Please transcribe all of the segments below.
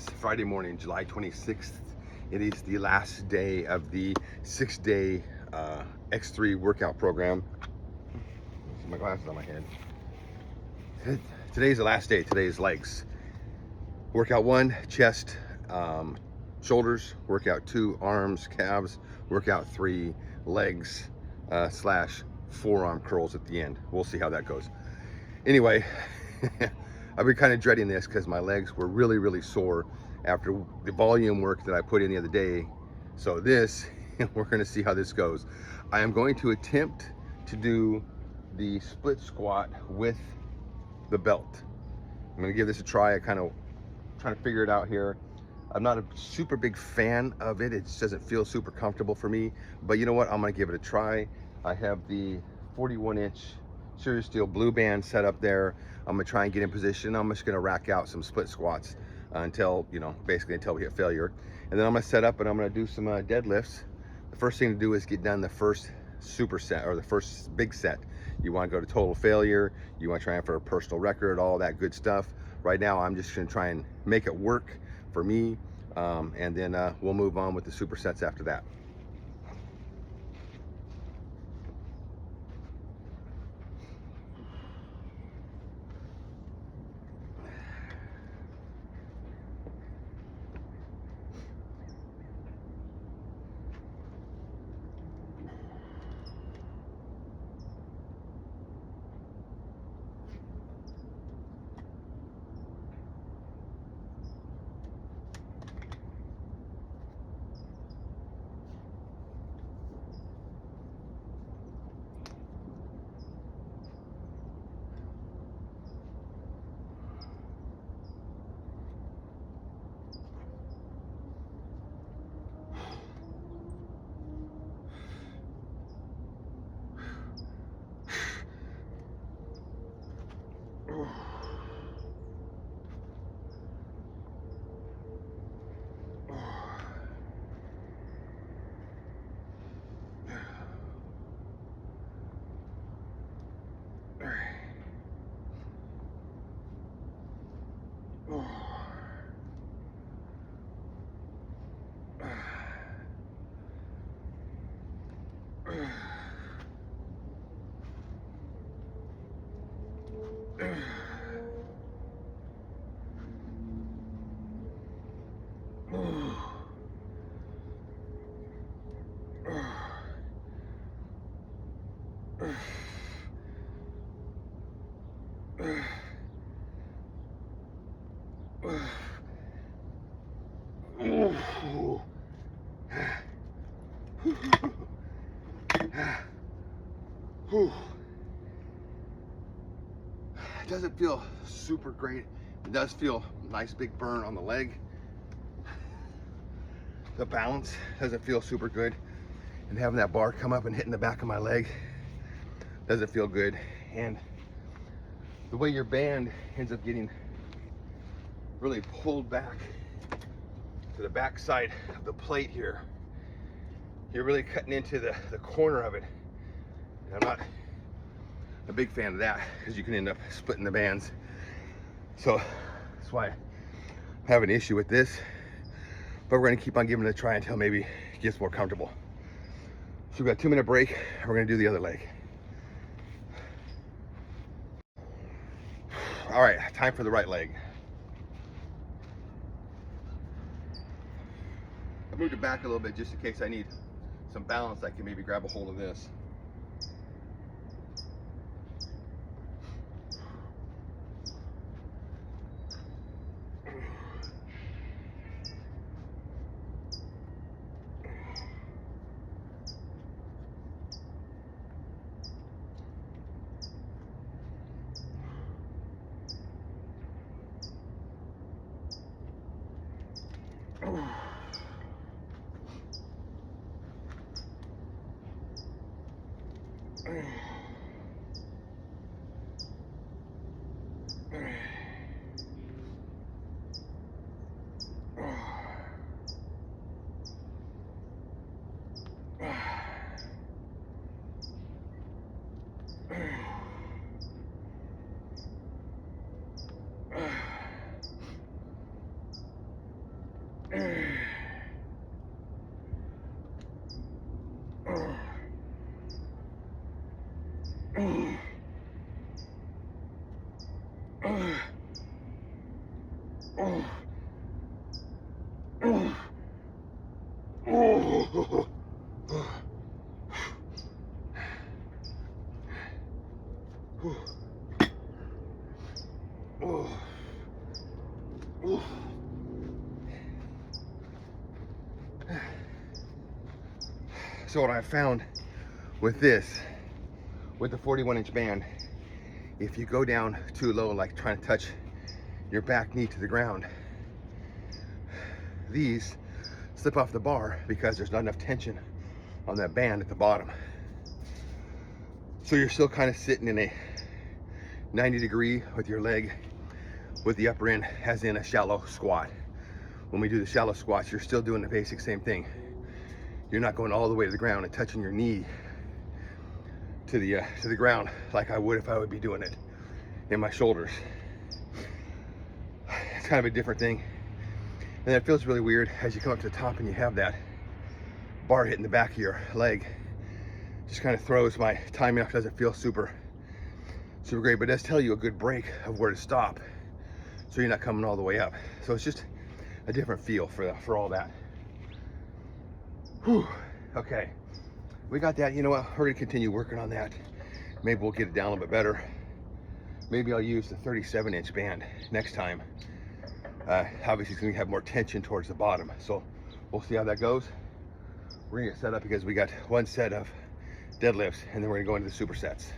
is Friday morning, July 26th. It is the last day of the 6-day X3 workout program. My glasses on my head. Today's the last day. Today is legs. Workout 1, chest, shoulders. Workout 2, arms, calves. Workout 3, legs slash forearm curls at the end. We'll see how that goes. Anyway, I've been kind of dreading this because my legs were really sore after the volume work that I put in the other day. So this, we're going to see how this goes. I am going to attempt to do the split squat with the belt. I'm going to give this a try. I kind of trying to figure it out here. I'm not a super big fan of it. It just doesn't feel super comfortable for me. But you know what? I'm going to give it a try. I have the 41-inch Serious Steel blue band set up there. I'm gonna try and get in position. I'm just gonna rack out some split squats until, basically until we hit failure. And then I'm gonna set up and I'm gonna do some deadlifts. The first thing to do is get done the first superset, or the first big set. You wanna go to total failure, you wanna try for a personal record, all that good stuff. Right now, I'm just gonna try and make it work for me. And then we'll move on with the supersets after that. It doesn't feel super great. It does feel a nice big burn on the leg. The balance doesn't feel super good, and having that bar come up and hitting the back of my leg doesn't feel good. And the way your band ends up getting really pulled back to the back side of the plate here, you're really cutting into the corner of it. And I'm not a big fan of that because you can end up splitting the bands. So that's why I have an issue with this. But we're gonna keep on giving it a try until maybe it gets more comfortable. So we've got a 2-minute break and we're gonna do the other leg. All right, time for the right leg. I moved it back a little bit just in case I need some balance. I can maybe grab a hold of this. So what I found with this, with the 41-inch band, if you go down too low, like trying to touch your back knee to the ground, these slip off the bar because there's not enough tension on that band at the bottom. So you're still kind of sitting in a 90-degree with your leg with the upper end, as in a shallow squat. When we do the shallow squats, you're still doing the basic same thing. You're not going all the way to the ground and touching your knee to the ground like I would if I would be doing it in my shoulders. It's kind of a different thing. And it feels really weird as you come up to the top and you have that bar hitting the back of your leg. Just kind of throws my timing off. Doesn't feel super great, but it does tell you a good break of where to stop, so you're not coming all the way up. So it's just a different feel for all that. Whew. Okay, we got that. You know what, we're gonna continue working on that. Maybe we'll get it down a little bit better. Maybe I'll use the 37-inch band next time. Obviously it's gonna have more tension towards the bottom, so we'll see how that goes. We're gonna get set up because we got one set of deadlifts and then we're gonna go into the supersets.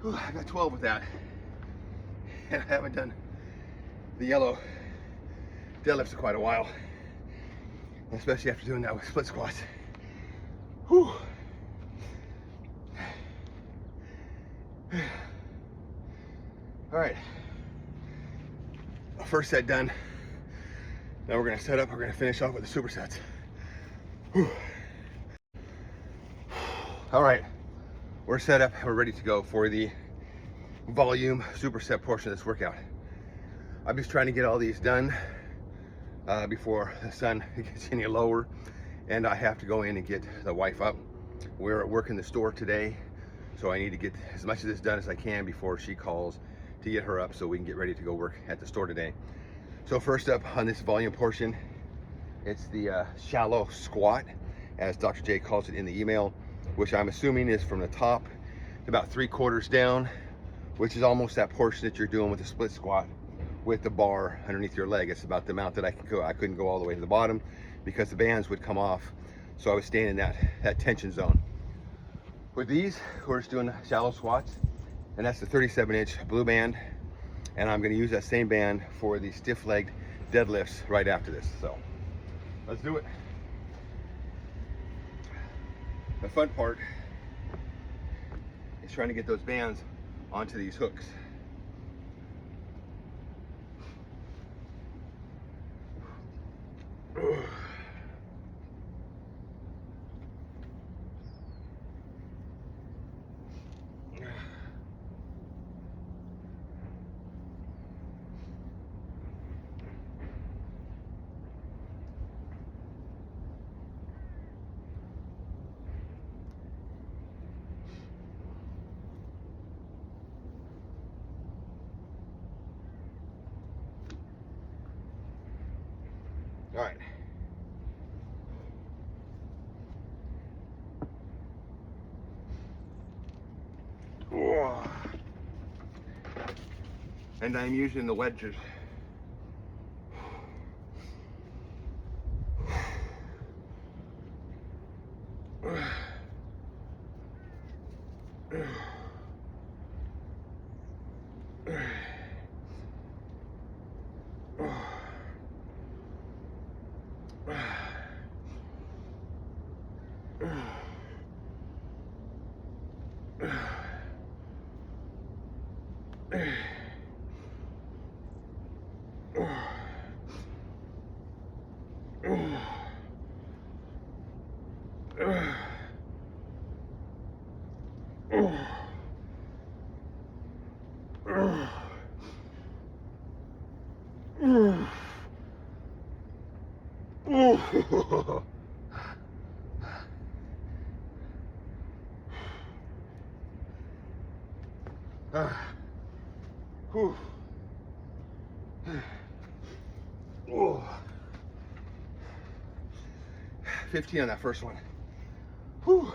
I got 12 with that, and I haven't done the yellow deadlifts in quite a while, especially after doing that with split squats. Whew. All right, first set done. Now we're gonna set up, we're gonna finish off with the supersets. Whew. All right, we're set up, we're ready to go for the volume superset portion of this workout. I'm just trying to get all these done before the sun gets any lower and I have to go in and get the wife up. We're at work in the store today, so I need to get as much of this done as I can before she calls to get her up so we can get ready to go work at the store today. So first up on this volume portion, it's the shallow squat, as Dr. J calls it in the email, which I'm assuming is from the top to about 3/4 down, which is almost that portion that you're doing with the split squat with the bar underneath your leg. It's about the amount that I can go. I couldn't go all the way to the bottom because the bands would come off, so I was staying in that tension zone. With these, we're just doing shallow squats, and that's the 37-inch blue band, and I'm going to use that same band for the stiff-legged deadlifts right after this. So let's do it. The fun part is trying to get those bands onto these hooks. All right. And I'm using the wedges. Whew. 15 on that first one. Whew.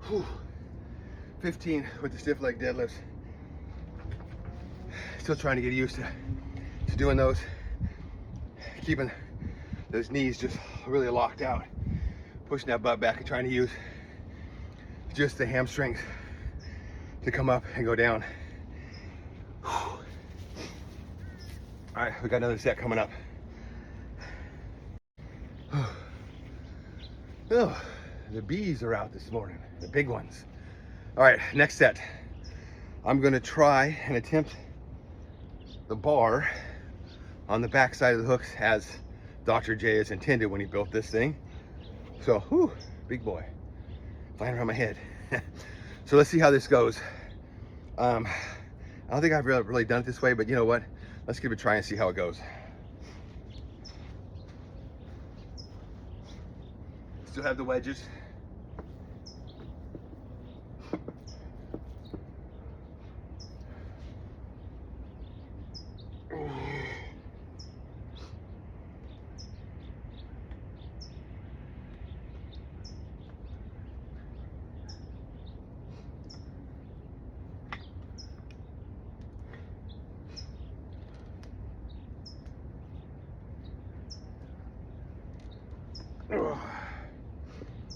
Whew. 15 with the stiff leg deadlifts. Still trying to get used to doing those. Keeping those knees just really locked out. Pushing that butt back and trying to use just the hamstrings to come up and go down. Whew. All right, we got another set coming up. Oh, the bees are out this morning, the big ones. All right, next set. I'm gonna try and attempt the bar on the back side of the hooks as Dr. J is intended when he built this thing. So, whew, big boy, flying around my head. So let's see how this goes. I don't think I've really done it this way, but you know what? Let's give it a try and see how it goes. Still have the wedges.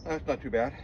That's not too bad.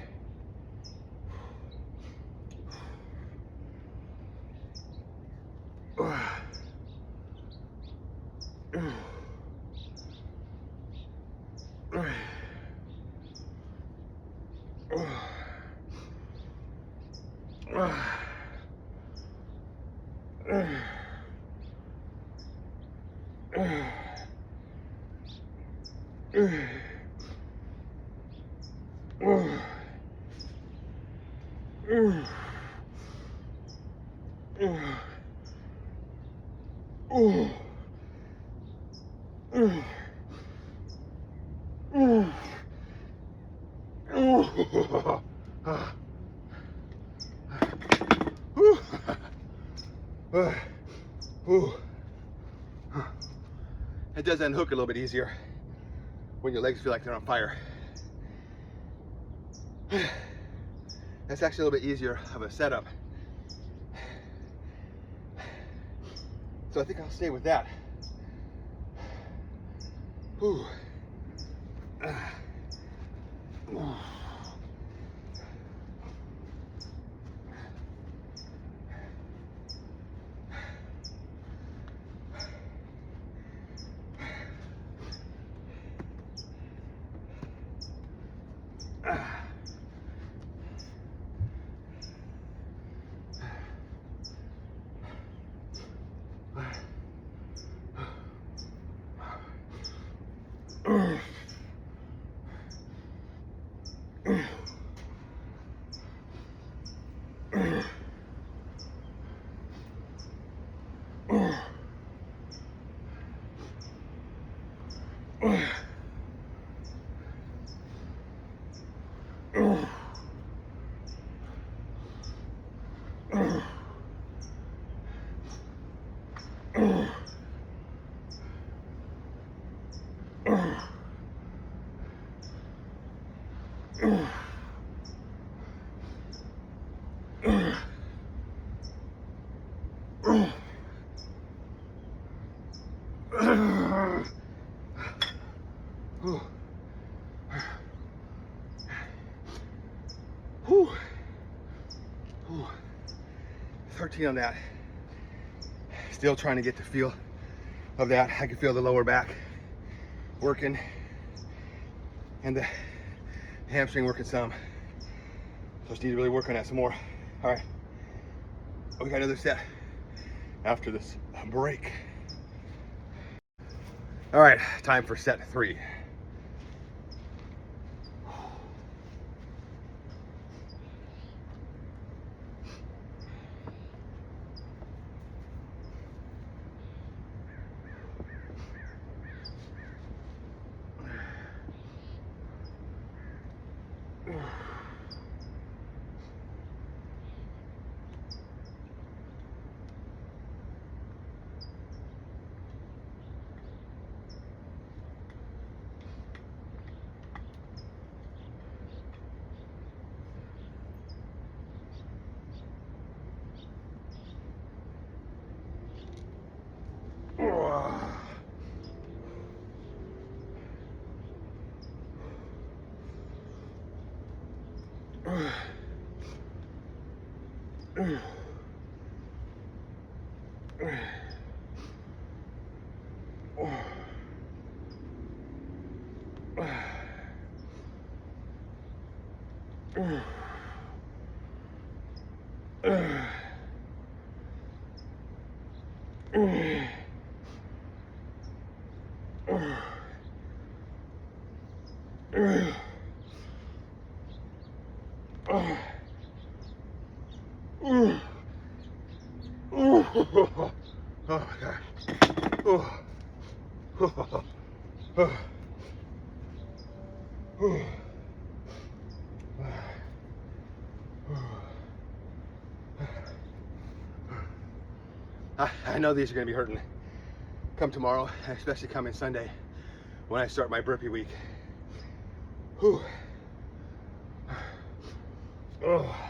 It does unhook a little bit easier when your legs feel like they're on fire. That's actually a little bit easier of a setup. So I think I'll stay with that. Whew. Whew. 13 on that. Still trying to get the feel of that. I can feel the lower back working and the hamstring working some. So just need to really work on that some more. All right, we got another set after this break. All right, time for set 3. Oh my God. I know these are going to be hurting come tomorrow, especially coming Sunday when I start my burpee week. Whew. Oh.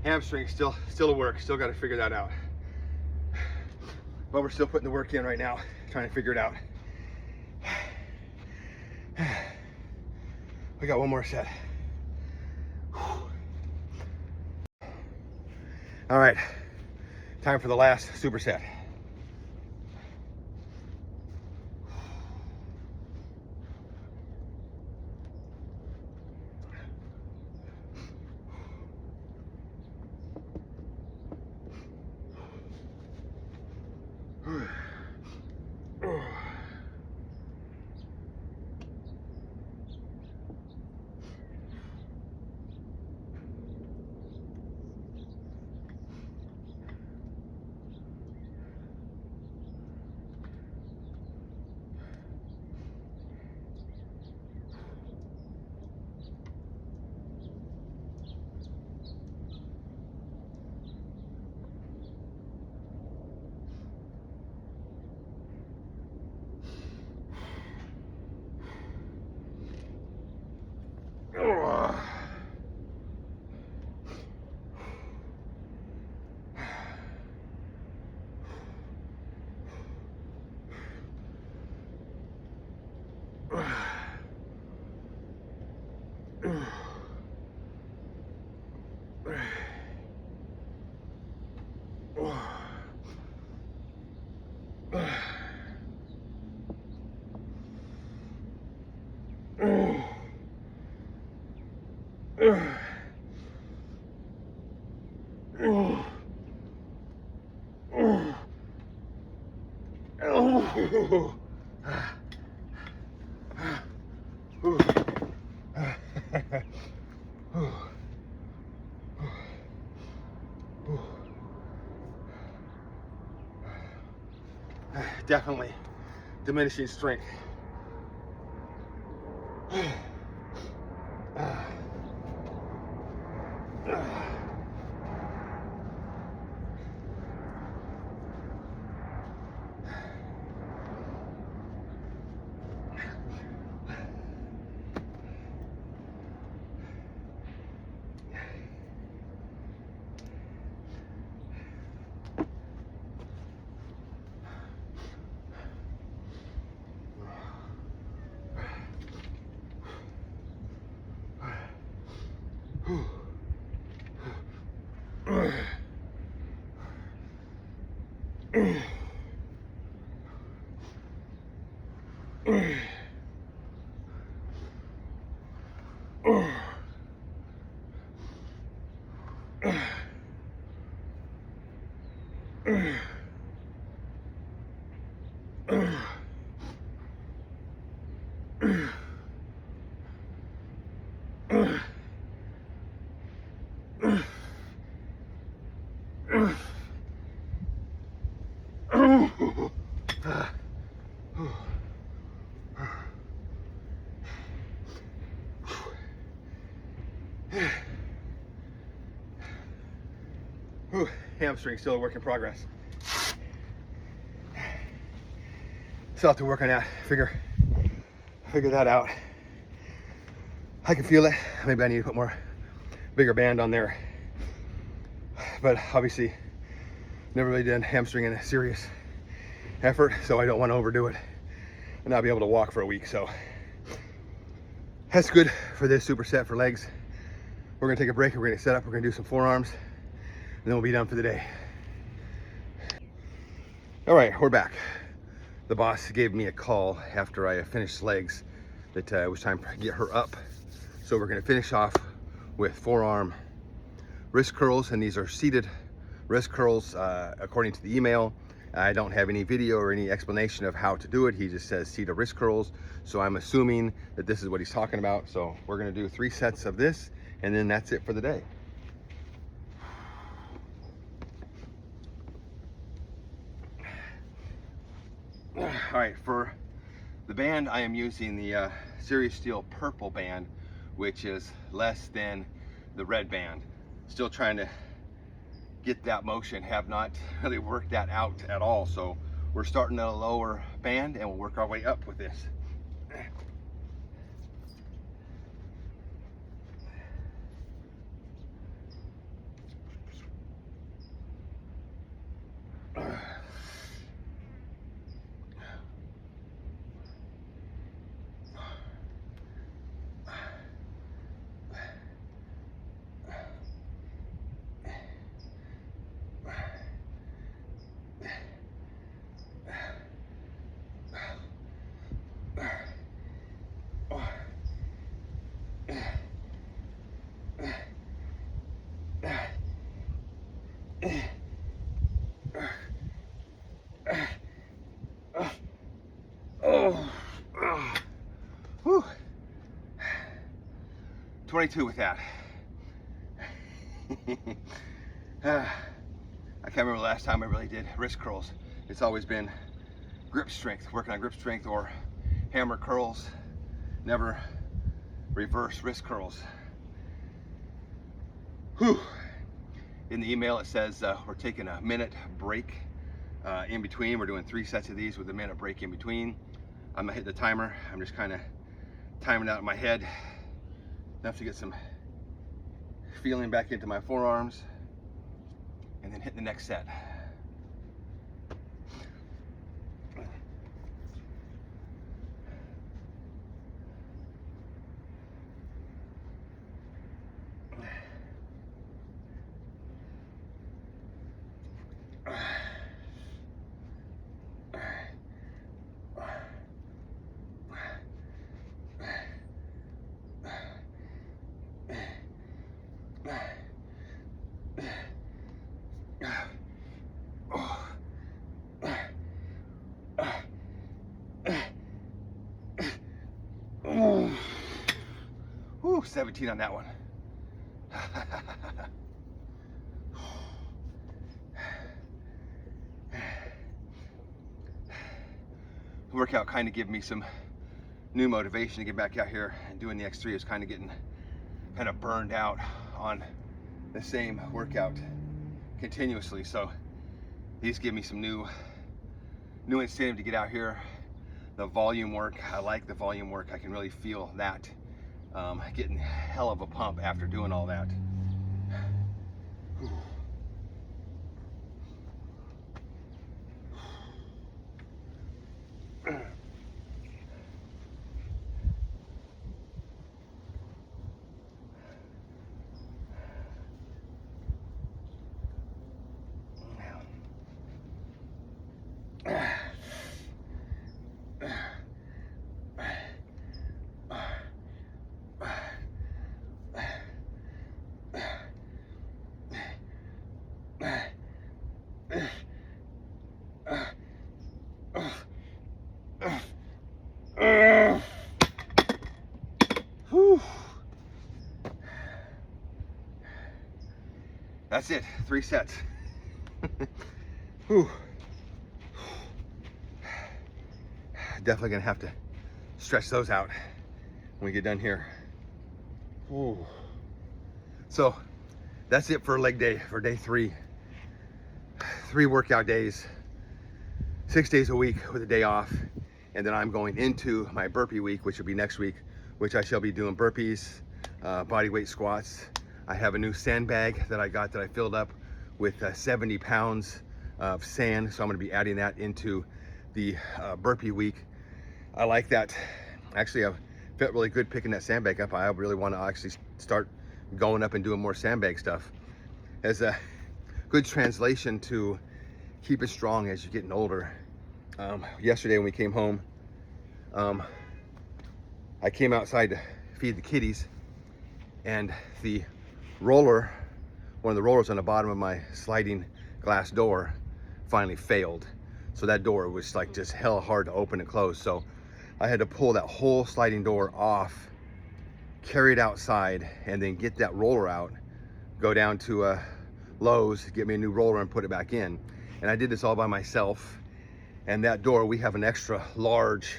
Hamstring still a work. Still got to figure that out. But we're still putting the work in right now, trying to figure it out. We got one more set. All right, time for the last superset. Definitely diminishing strength. Hamstring still a work in progress. Still have to work on that. Figure that out. I can feel it. Maybe I need to put bigger band on there. But obviously, never really done hamstring in a serious effort, so I don't want to overdo it and not be able to walk for a week. So that's good for this superset for legs. We're gonna take a break. We're gonna set up. We're gonna do some forearms, and then we'll be done for the day. All right, we're back. the boss gave me a call after I finished legs that it was time to get her up. So we're gonna finish off with forearm wrist curls, and these are seated wrist curls according to the email. I don't have any video or any explanation of how to do it. He just says seated wrist curls. So I'm assuming that this is what he's talking about. So we're gonna do 3 sets of this, and then that's it for the day. All right, for the band, I am using the Series Steel purple band, which is less than the red band. Still trying to get that motion, have not really worked that out at all. So we're starting at a lower band and we'll work our way up with this. Whew. 22 with that. I can't remember the last time I really did wrist curls. It's always been grip strength, working on grip strength or hammer curls, never reverse wrist curls. Whew. In the email it says we're taking a minute break in between. We're doing 3 sets of these with a minute break in between. I'm gonna hit the timer. I'm just kind of timing out in my head enough to get some feeling back into my forearms, and then hit the next set. Ooh, 17 on that one. The workout kind of gave me some new motivation to get back out here and doing the X3. Is kind of getting burned out on the same workout continuously. So these give me some new incentive to get out here. The volume work, I like the volume work. I can really feel that getting hell of a pump after doing all that. That's it, 3 sets. Whew. Definitely gonna have to stretch those out when we get done here. Whew. So that's it for leg day, for day 3. 3 workout days, 6 days a week with a day off. And then I'm going into my burpee week, which will be next week, which I shall be doing burpees, body weight squats. I have a new sandbag that I got that I filled up with 70 pounds of sand. So I'm gonna be adding that into the burpee week. I like that. Actually, I've felt really good picking that sandbag up. I really wanna actually start going up and doing more sandbag stuff. As a good translation to keep it strong as you're getting older, Yesterday when we came home, I came outside to feed the kitties, and the roller, one of the rollers on the bottom of my sliding glass door finally failed. So that door was like just hell hard to open and close. So I had to pull that whole sliding door off, carry it outside, and then get that roller out, go down to Lowe's, get me a new roller and put it back in. And I did this all by myself. And that door, we have an extra large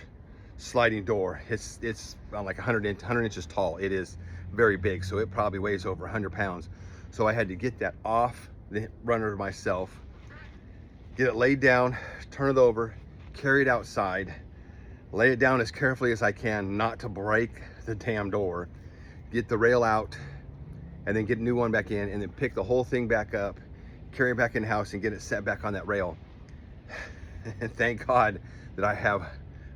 sliding door. It's about like 100 inches tall. It is very big, so it probably weighs over 100 pounds. So I had to get that off the runner myself, get it laid down, turn it over, carry it outside, lay it down as carefully as I can not to break the damn door, get the rail out, and then get a new one back in, and then pick the whole thing back up, carry it back in the house, and get it set back on that rail. And thank God that I have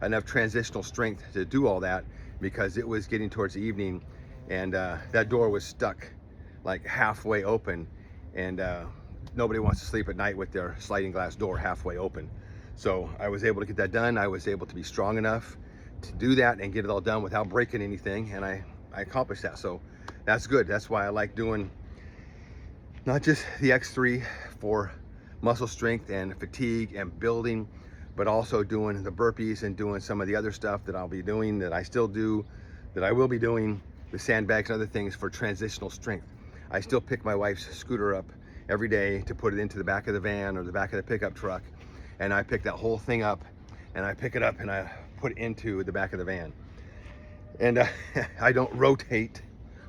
enough transitional strength to do all that, because it was getting towards the evening, and that door was stuck like halfway open, and nobody wants to sleep at night with their sliding glass door halfway open. So I was able to get that done. I was able to be strong enough to do that and get it all done without breaking anything, and I accomplished that. So that's good. That's why I like doing not just the X3 for muscle strength and fatigue and building, but also doing the burpees and doing some of the other stuff that I'll be doing, that I still do, that I will be doing, the sandbags and other things for transitional strength. I still pick my wife's scooter up every day to put it into the back of the van or the back of the pickup truck, and I pick that whole thing up, and I pick it up and I put it into the back of the van. And I don't rotate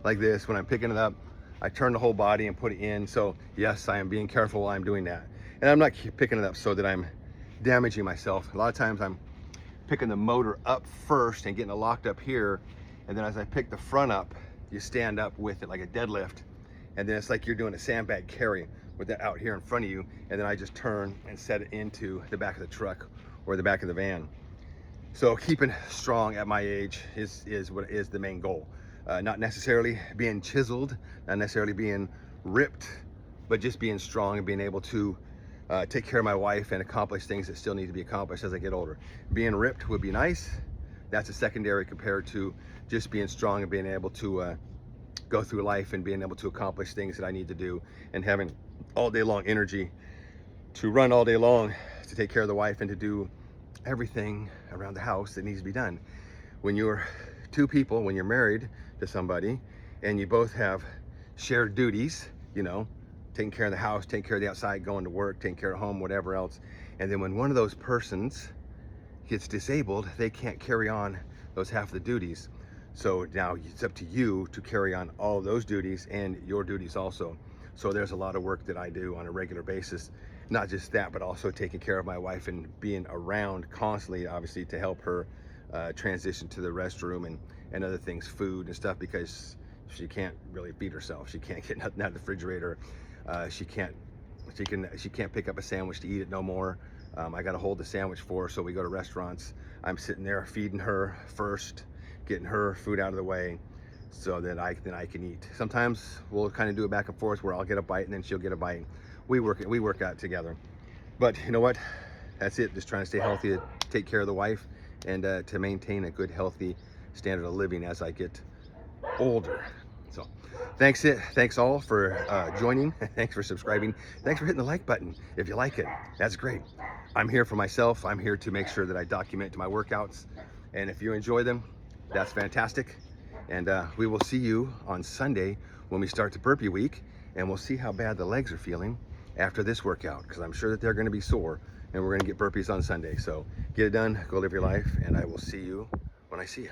like this when I'm picking it up. I turn the whole body and put it in. So yes, I am being careful while I'm doing that. And I'm not picking it up so that I'm damaging myself. A lot of times I'm picking the motor up first and getting it locked up here, and then as I pick the front up, you stand up with it like a deadlift, and then it's like you're doing a sandbag carry with that out here in front of you, and then I just turn and set it into the back of the truck or the back of the van. So keeping strong at my age is what is the main goal. Not necessarily being chiseled, not necessarily being ripped, but just being strong and being able to take care of my wife and accomplish things that still need to be accomplished as I get older. Being ripped would be nice. That's a secondary compared to just being strong and being able to go through life and being able to accomplish things that I need to do, and having all day long energy to run all day long, to take care of the wife and to do everything around the house that needs to be done. When you're two people, when you're married to somebody and you both have shared duties, you know, taking care of the house, taking care of the outside, going to work, taking care of home, whatever else. And then when one of those persons gets disabled, they can't carry on those half of the duties. So now it's up to you to carry on all those duties and your duties also. So there's a lot of work that I do on a regular basis. Not just that, but also taking care of my wife and being around constantly, obviously, to help her transition to the restroom and other things, food and stuff, because she can't really feed herself. She can't get nothing out of the refrigerator. She can't pick up a sandwich to eat it no more. I got to hold the sandwich for her, so we go to restaurants. I'm sitting there feeding her first, getting her food out of the way, so that I can eat. Sometimes we'll kind of do it back and forth, where I'll get a bite and then she'll get a bite. We work out together. But you know what? That's it. Just trying to stay healthy, to take care of the wife, and to maintain a good, healthy standard of living as I get older. So thanks all for joining. Thanks for subscribing. Thanks for hitting the like button if you like it. That's great. I'm here for myself. I'm here to make sure that I document my workouts, and if you enjoy them, that's fantastic. And we will see you on Sunday when we start the burpee week, and we'll see how bad the legs are feeling after this workout, because I'm sure that they're going to be sore, and we're going to get burpees on Sunday. So get it done, go live your life, and I will see you when I see you.